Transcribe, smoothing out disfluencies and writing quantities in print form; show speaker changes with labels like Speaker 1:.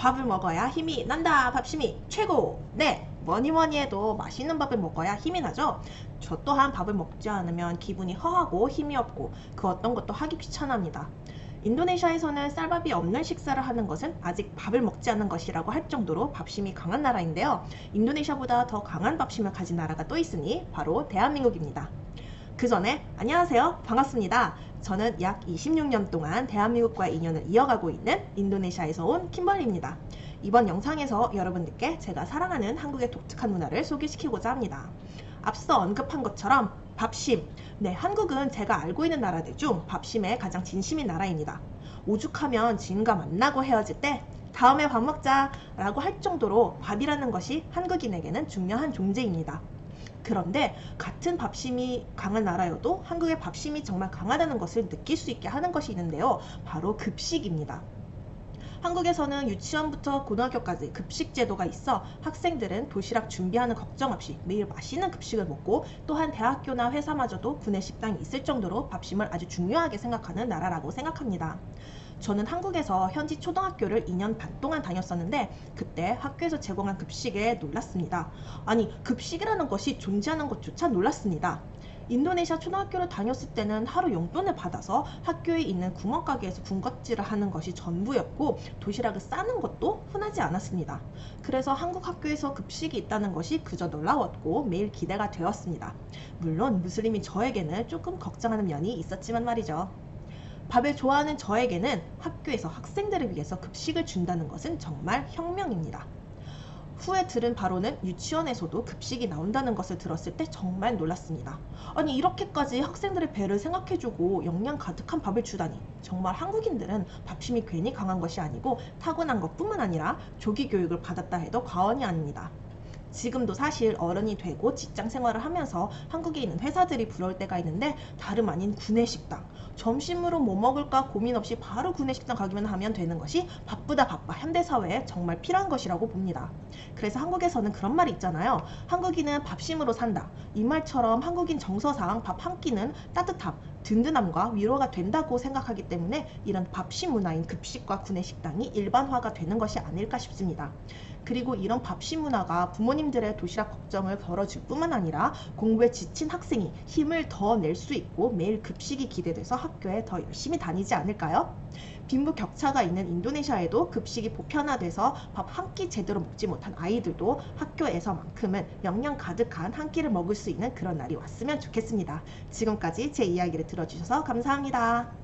Speaker 1: 밥을 먹어야 힘이 난다. 밥심이 최고. 네, 뭐니 해도 맛있는 밥을 먹어야 힘이 나죠. 저 또한 밥을 먹지 않으면 기분이 허하고 힘이 없고 그 어떤 것도 하기 귀찮합니다. 인도네시아에서는 쌀밥이 없는 식사를 하는 것은 아직 밥을 먹지 않은 것이라고 할 정도로 밥심이 강한 나라인데요. 인도네시아보다 더 강한 밥심을 가진 나라가 또 있으니 바로 대한민국입니다. 그 전에 안녕하세요. 반갑습니다. 저는 약 26년 동안 대한민국과의 인연을 이어가고 있는 인도네시아에서 온 킴벌리입니다. 이번 영상에서 여러분들께 제가 사랑하는 한국의 독특한 문화를 소개시키고자 합니다. 앞서 언급한 것처럼 밥심. 네, 한국은 제가 알고 있는 나라들 중 밥심에 가장 진심인 나라입니다. 오죽하면 지인과 만나고 헤어질 때 다음에 밥 먹자 라고 할 정도로 밥이라는 것이 한국인에게는 중요한 존재입니다. 그런데 같은 밥심이 강한 나라여도 한국의 밥심이 정말 강하다는 것을 느낄 수 있게 하는 것이 있는데요. 바로 급식입니다. 한국에서는 유치원부터 고등학교까지 급식 제도가 있어 학생들은 도시락 준비하는 걱정 없이 매일 맛있는 급식을 먹고, 또한 대학교나 회사마저도 구내식당이 있을 정도로 밥심을 아주 중요하게 생각하는 나라라고 생각합니다. 저는 한국에서 현지 초등학교를 2년 반 동안 다녔었는데 그때 학교에서 제공한 급식에 놀랐습니다. 아니, 급식이라는 것이 존재하는 것조차 놀랐습니다. 인도네시아 초등학교를 다녔을 때는 하루 용돈을 받아서 학교에 있는 구멍가게에서 군것질을 하는 것이 전부였고 도시락을 싸는 것도 흔하지 않았습니다. 그래서 한국 학교에서 급식이 있다는 것이 그저 놀라웠고 매일 기대가 되었습니다. 물론 무슬림인 저에게는 조금 걱정하는 면이 있었지만 말이죠. 밥을 좋아하는 저에게는 학교에서 학생들을 위해서 급식을 준다는 것은 정말 혁명입니다. 후에 들은 바로는 유치원에서도 급식이 나온다는 것을 들었을 때 정말 놀랐습니다. 아니, 이렇게까지 학생들의 배를 생각해주고 영양 가득한 밥을 주다니. 정말 한국인들은 밥심이 괜히 강한 것이 아니고 타고난 것뿐만 아니라 조기 교육을 받았다 해도 과언이 아닙니다. 지금도 사실 어른이 되고 직장 생활을 하면서 한국에 있는 회사들이 부러울 때가 있는데 다름 아닌 구내식당. 점심으로 뭐 먹을까 고민 없이 바로 구내식당 가기만 하면 되는 것이 바쁘다 바빠 현대사회에 정말 필요한 것이라고 봅니다. 그래서 한국에서는 그런 말이 있잖아요. 한국인은 밥심으로 산다. 이 말처럼 한국인 정서상 밥 한 끼는 따뜻함, 든든함과 위로가 된다고 생각하기 때문에 이런 밥심 문화인 급식과 구내식당이 일반화가 되는 것이 아닐까 싶습니다. 그리고 이런 밥심 문화가 부모님들의 도시락 걱정을 덜어줄 뿐만 아니라 공부에 지친 학생이 힘을 더 낼 수 있고 매일 급식이 기대돼서 학교에 더 열심히 다니지 않을까요? 빈부격차가 있는 인도네시아에도 급식이 보편화돼서 밥 한 끼 제대로 먹지 못한 아이들도 학교에서만큼은 영양 가득한 한 끼를 먹을 수 있는 그런 날이 왔으면 좋겠습니다. 지금까지 제 이야기를 들어주셔서 감사합니다.